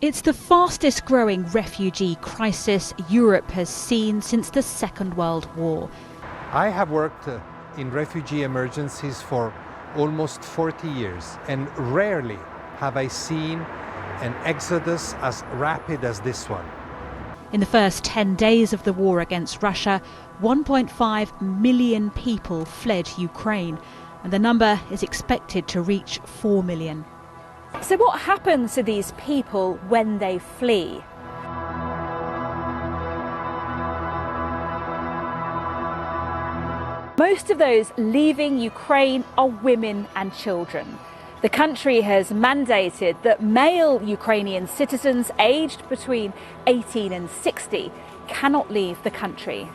It's the fastest growing refugee crisis Europe has seen since the Second World War. I have worked in refugee emergencies for almost 40 years, and rarely have I seen an exodus as rapid as this one. In the first 10 days of the war against Russia, 1.5 million people fled Ukraine, and the number is expected to reach 4 million. So what happens to these people when they flee? Most of those leaving Ukraine are women and children. The country has mandated that male Ukrainian citizens aged between 18 and 60 cannot leave the country.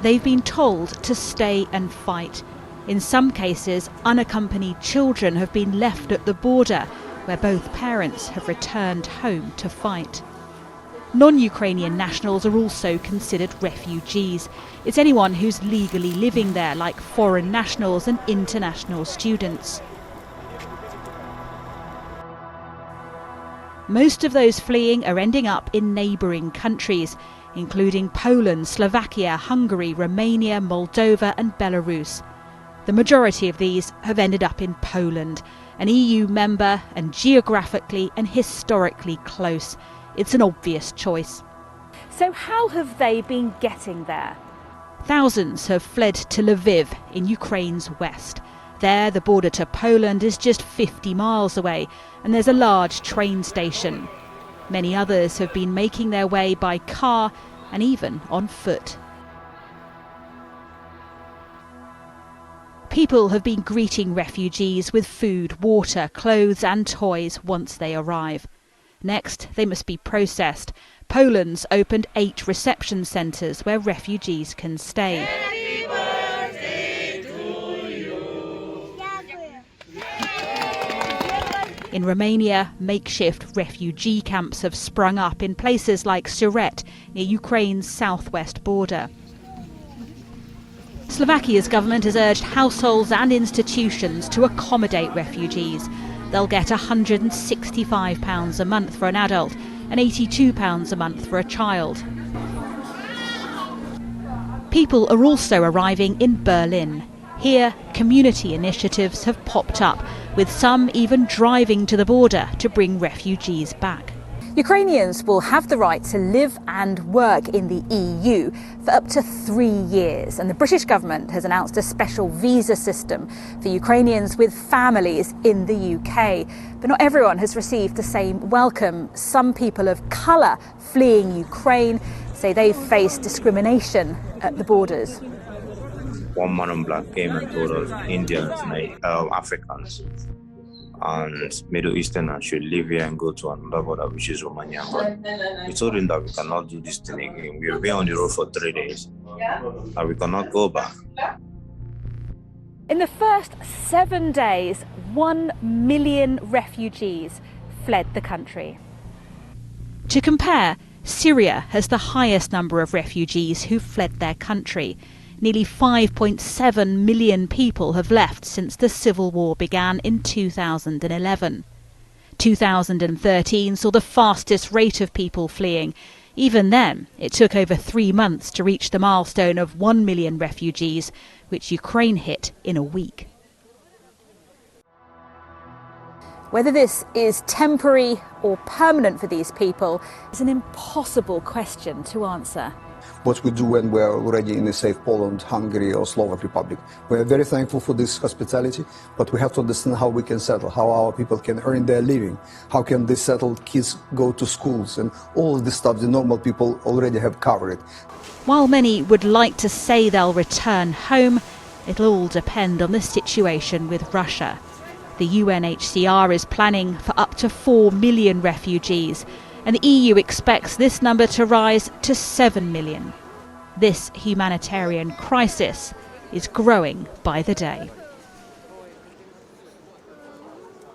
They've been told to stay and fight. In some cases, unaccompanied children have been left at the border, where both parents have returned home to fight. Non-Ukrainian nationals are also considered refugees. It's anyone who's legally living there, like foreign nationals and international students. Most of those fleeing are ending up in neighbouring countries, including Poland, Slovakia, Hungary, Romania, Moldova and Belarus. The majority of these have ended up in Poland, an EU member and geographically and historically close. It's an obvious choice. So how have they been getting there? Thousands have fled to Lviv in Ukraine's west. There, the border to Poland is just 50 miles away, and there's a large train station. Many others have been making their way by car and even on foot. People have been greeting refugees with food, water, clothes and toys once they arrive. Next, they must be processed. Poland's opened 8 reception centres where refugees can stay. Happy birthday to you. In Romania, makeshift refugee camps have sprung up in places like Siret, near Ukraine's southwest border. Slovakia's government has urged households and institutions to accommodate refugees. They'll get £165 a month for an adult and £82 a month for a child. People are also arriving in Berlin. Here, community initiatives have popped up, with some even driving to the border to bring refugees back. Ukrainians will have the right to live and work in the EU for up to 3 years, and the British government has announced a special visa system for Ukrainians with families in the UK. But not everyone has received the same welcome. Some people of colour fleeing Ukraine say they've faced discrimination at the borders. One man in black came and told us Indians and Africans and Middle Easterners should live here and go to another border, which is Romania. But we told him that we cannot do this thing again. We have been on the road for 3 days and we cannot go back. In the first 7 days, 1 million refugees fled the country. To compare, Syria has the highest number of refugees who've fled their country. Nearly 5.7 million people have left since the civil war began in 2011. 2013 saw the fastest rate of people fleeing. Even then, it took over 3 months to reach the milestone of 1 million refugees, which Ukraine hit in a week. Whether this is temporary or permanent for these people is an impossible question to answer. What we do when we are already in a safe Poland, Hungary or Slovak Republic. We are very thankful for this hospitality, but we have to understand how we can settle, how our people can earn their living, how can these settled kids go to schools, and all of this stuff the normal people already have covered. While many would like to say they'll return home, it'll all depend on the situation with Russia. The UNHCR is planning for up to 4 million refugees, and the EU expects this number to rise to 7 million. This humanitarian crisis is growing by the day.